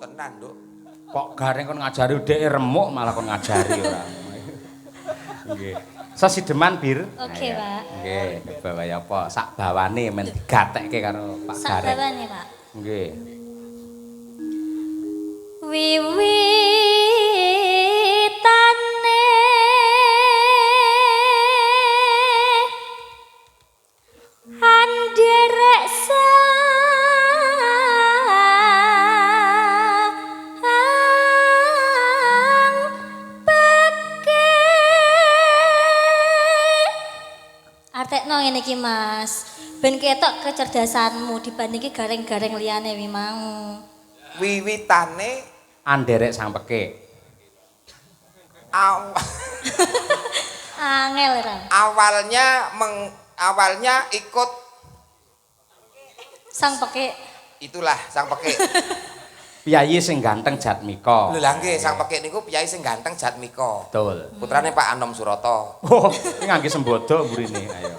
tenan, Nduk. Kok Gareng kon ngajari dhek remuk malah kon ngajari ora. Nggih. Sasideman bir. Oke, Pak. Nggih, bawa apa sak bawane men digatekke karo Pak Sak Gareng. bawane, Pak. Nggih. Wiwitane anderek sang peke. Artekno ngene iki, Mas. Ben ketok kecerdasanmu dibandingke gareng-gareng liyane wi mau. Wiwitane Anderek sang pekik. Angel ra. awalnya ikut Sang pekik. itulah sang pekik. Piyayi sing ganteng Jatmika. Lho lah nggih, sang pekik niku piyai sing ganteng Jatmika. Betul. Putrane Pak Anom Surata. Oh, ini ngangge sembodo mburine, ayo.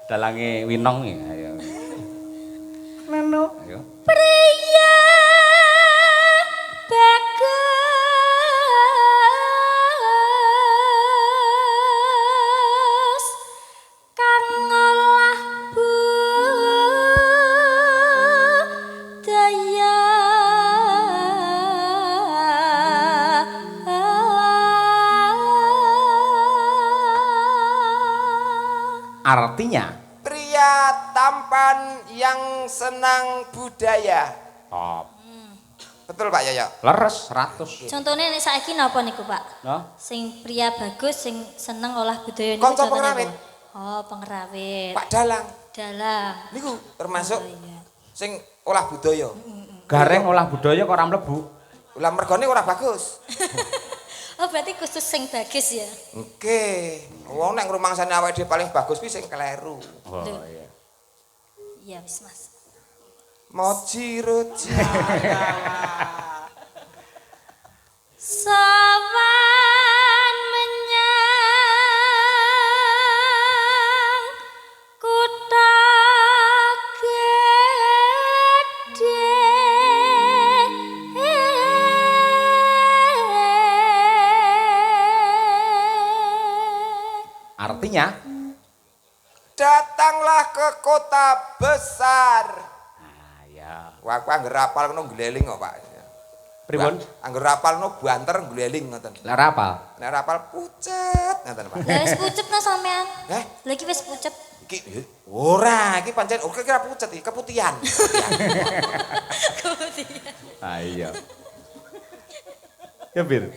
Dalange Winong ya, ayo. Neno. Ayo. Priya bagus kang ngolah budaya. Artinya, Pria tampan yang senang budaya. oh, Betul Pak Yoyo? leres 100. Contohnya nek saiki napa niku, Pak? No? Sing pria bagus sing seneng olah budaya niku Kanca contohnya pengrawit. apa? Oh, pengrawit. Pak Dalang. Dalang. Niku termasuk Oh, iya. sing olah budaya. Gareng olah budaya kok ora mlebu. Ulah mergone ora bagus. Oh, berarti khusus sing bagus ya. Oke. Wong nek ngrumangsane awake dhewe paling bagus kuwi sing kleru. Oh Loh. iya. Iya, wis, Mas. Moji roji. Sowan menyang kutha gedhe. Artinya, Datanglah ke kota besar. ah ya. Wah, aku angger apal ngono gleling kok, Pak. Pripun? Angger apal ngono banter gleling ngoten. Lah ora apal. Nek ora apal pucet ngoten, Pak. Lah wis pucet nah sampean. Heh, Lagi wis pucet. iki ora, iki pancen oke kira pucet iki, keputihan. Kemudian. Ah iya. Ya bir.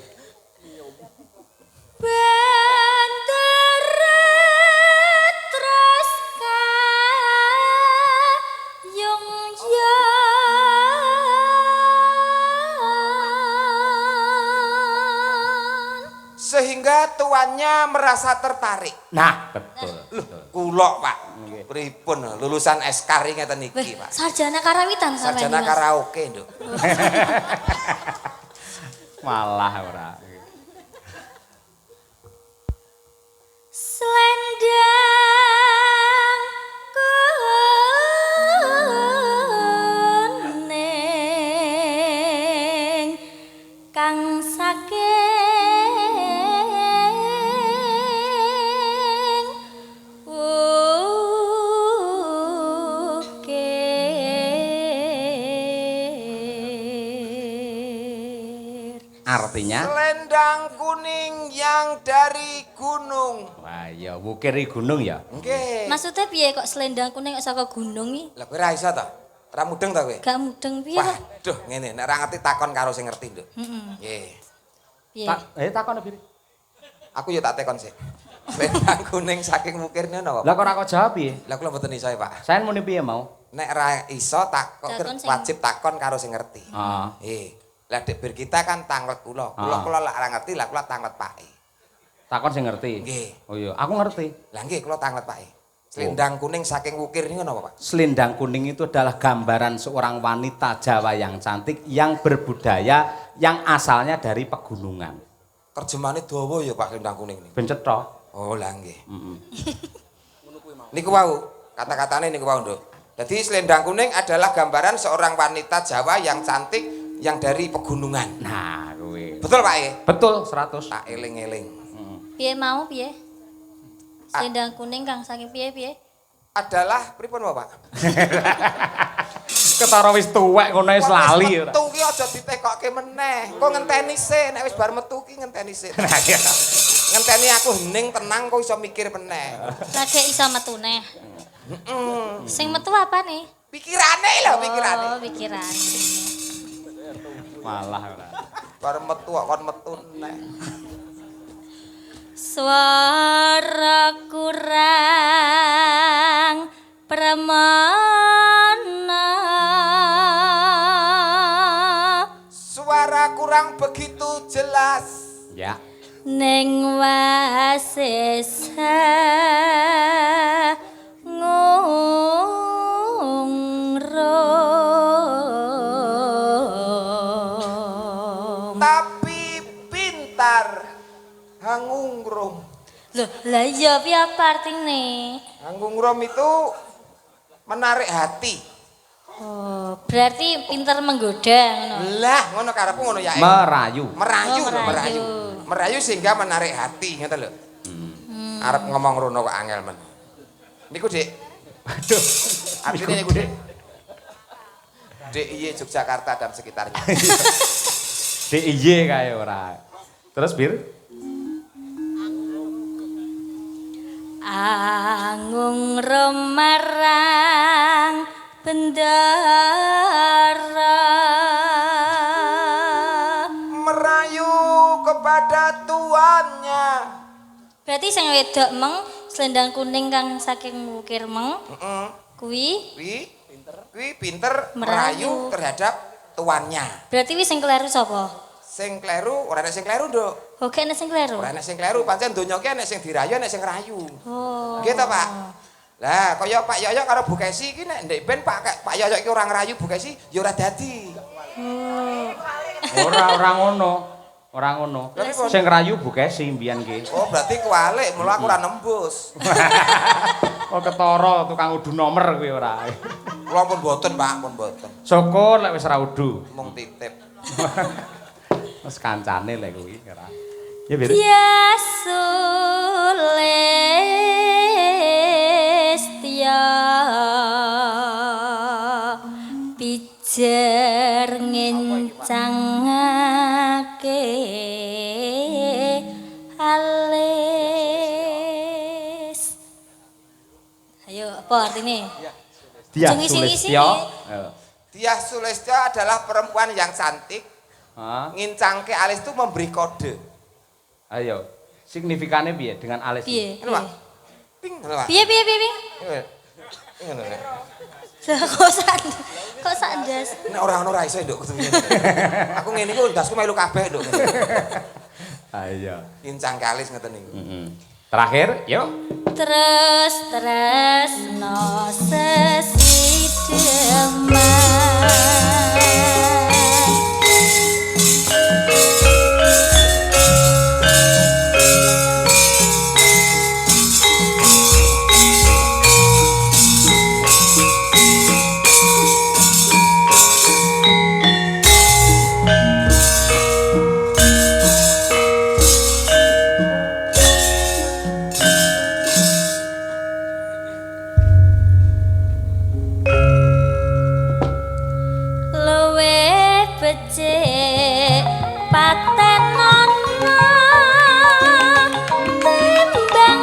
Banter terus kayung yon. Sehingga tuannya merasa tertarik. Nah, betul. Loh, kula, Pak. Nggih. Pripun lulusan Eskari ngeten Weh, iki, Pak. sarjana karawitan sampean. Sarjana iki, Mas. karaoke, Nduk. Malah ora. Selendang kuning kang saking ukir. Artinya, Selendang kuning yang dari gunung. wah ya wukiri gunung ya. Nggih. Maksudnya piye kok selendang kuning kok saka gunung iki? Lah kowe ra iso ta? Ra mudeng ta kowe? Gak mudeng piye kok? Waduh, ngene, nek ora ngerti takon karo sing ngerti, Nduk. Heeh. Nggih. Piye? Takon bir. Aku yo tak tekon sih. Selendang kuning saking mukirne napa? Lah kok ora kok jawab piye? Lah kula mboten iso ya, Pak. Saya muni piye mau? Nek ra iso tak Takon sing- wajib takon karo sing ngerti. Ah, Lah dek bir kita kan tanglet kula. Kula lak ora ngerti, lah kula tanglet Pake. takon sing ngerti. Nggih. Oh iya, aku ngerti. Lah nggih kula tanglet Pake. Selendang kuning saking wukir niku napa, Pak? Selendang kuning itu adalah gambaran seorang wanita Jawa yang cantik, yang berbudaya, yang asalnya dari pegunungan. Terjemahane dawa ya Pak selendang kuning niku. Ben cetha. Oh lah nggih. Heeh. Niku wau, kata-katane niku wau, Nduk. Jadi selendang kuning adalah gambaran seorang wanita Jawa yang cantik yang dari pegunungan. Nah, kuwi. Betul Pak ya? Betul 100. Tak eling-eling. Piye mau piye? Selendang kuning kang saking piye? Adalah pripun Bapak? Ketara wis tuwek ngono wis lali ora. Metu ki aja ditekokke meneh. Engko ngenteni sik, nek wis bar metu ki ngenteni sik. Nah, iya. Ngenteni aku hening tenang kok iso mikir meneh. Lagi iso metu neh. Sing metu apa nih? Pikirane lho, pikirane. Oh, pikiran. Malah ora. Bar metu kok kon metu neh. Suara kurang permana. Suara kurang begitu jelas. Ya. Ning wasesa ngungrum. Tapi pintar hangungrum. Loh, lah iya piye apa artine? Hangungrum itu menarik hati. Oh, berarti pinter menggoda ngono. Lah, ngono karepku ngono ya. Merayu. Merayu, Oh, lho, merayu. Merayu sehingga menarik hati, ngoten lho. Arep ngomong rono kok angel men. Niku, Dik. Waduh. Artinya niku, Dik. DIY Yogyakarta dan sekitarnya. DIY kae ora. Terus Bir? Angung romarang bendara Merayu kepada tuannya. berarti sing wedok meng selendang kuning kang saking mukir meng Heeh. kuwi Kuwi pinter merayu terhadap tuannya. berarti wis sing kleru sapa? Sing kleru, ora nek sing kleru, Nduk. Oke nek sing kleru. Ora nek sing kleru, pancen donya ki nek sing dirayu nek sing rayu. Oh. Nggih to, Pak? Lah, kaya Pak Yoyo karo Bu Kesi iki nek ndek ben Pak Yoyo iki ora ngrayu Bu Kesi, ya ora dadi. Ora ngono. Ora ngono. Tapi pun- Sing rayu Bu Kesi mbiyen ki. Oh, berarti kualik, mula aku ora nembus. Oh ketara tukang udu nomor kuwi ora. Kula pun mboten, Pak, pun mboten. Syukur lek wis ra udu. Mung titip. Wis kancane lek kuwi ora. Ya Bir. Yasulestia pijer ngencangake alis. Ayo, apa artinya? Dia Sing-sing-sing. Sulistyo. Diah Sulistya adalah perempuan yang cantik. Hah? Ngincangke alis itu memberi kode. Ayo. Signifikannya piye dengan alis? Piye? Ngono, Pak. Ping, ngono, Pak. Piye? Ngono. Kok sandas? Nek ora ono ra iso, Nduk, kudu ngene. Aku ngene iki ndasku melu kabeh, Nduk. Ayo. Ngincangke alis ngeten niku. Terakhir, yuk. Terus no sesideman. Luwe becik patenono timbang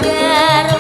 Garwa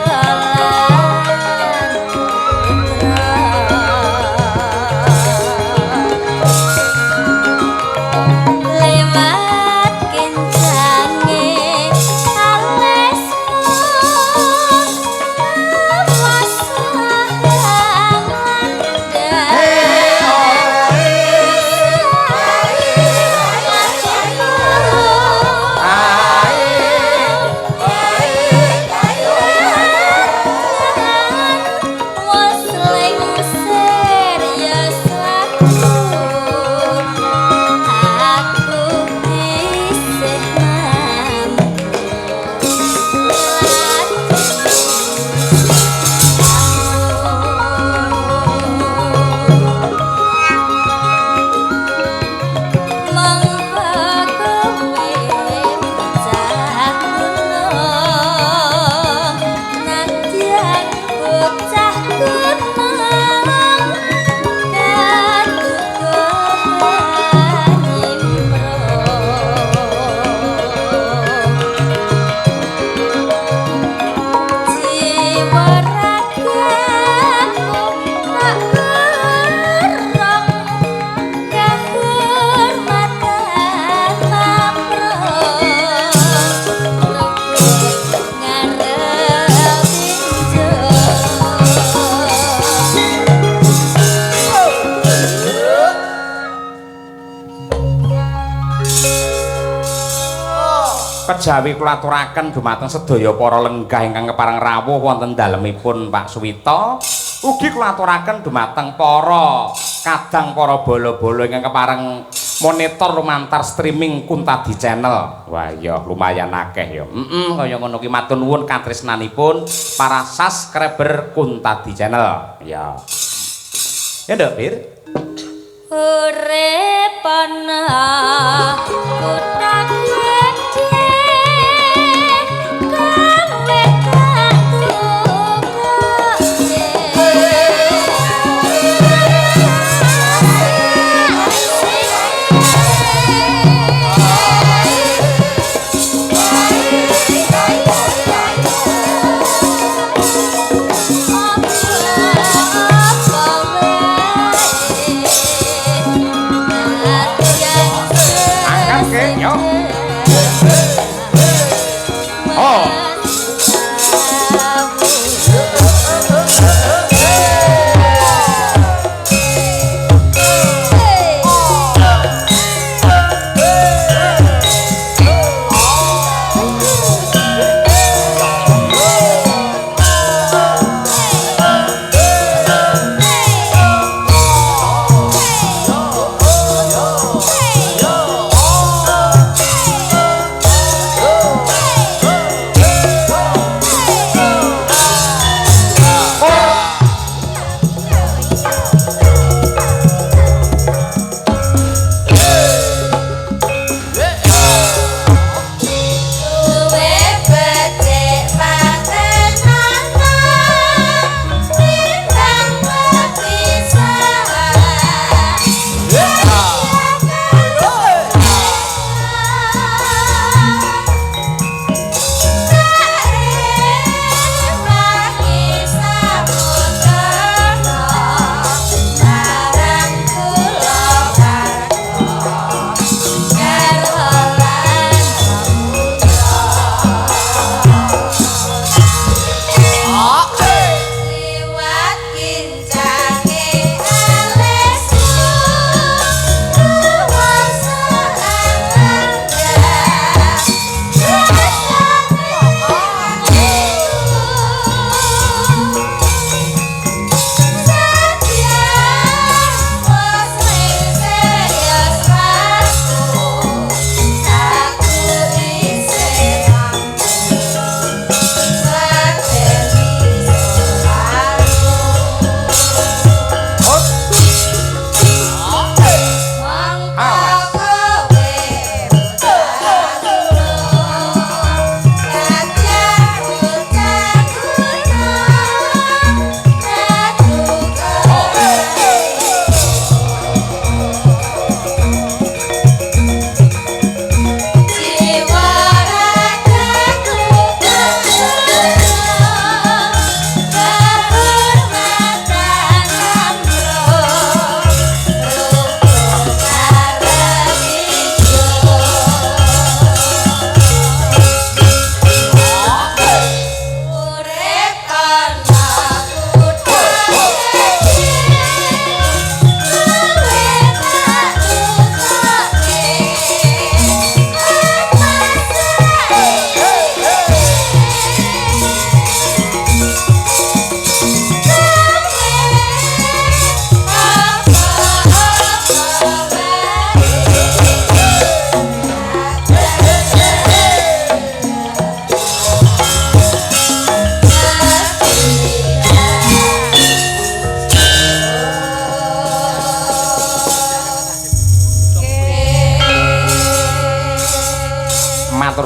kejawi kula aturaken dumateng sedaya para lenggah ingkang kepareng rawuh wonten dalemipun Pak Suwito. Ugi kula aturaken dumateng para kadang para bolo-bolo ingkang kepareng monitor lumantar streaming Kuntadi Channel. Wah ya lumayan akeh ya. Kaya ngono ki matur nuwun katresnanipun para subscriber Kuntadi Channel. Ya. Ya nduk, Bir. Urip ana kutak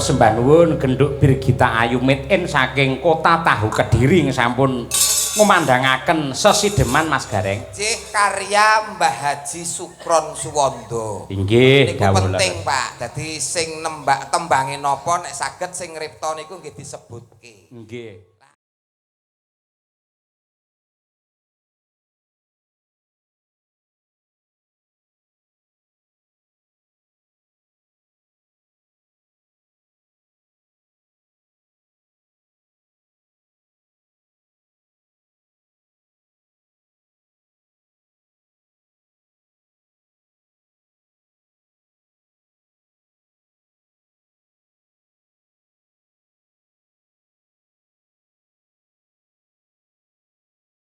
sembah nuwun genduk Birgita Ayu made in saking kota Tahu Kediri yang sampun ngumandangaken sesideman Mas Gareng. Cih karya Mbah Haji Sukron Suwondo. Inggih, niku penting Pak. Dadi sing nembak tembange napa nek saged sing ngripta niku nggih disebutke. Nggih.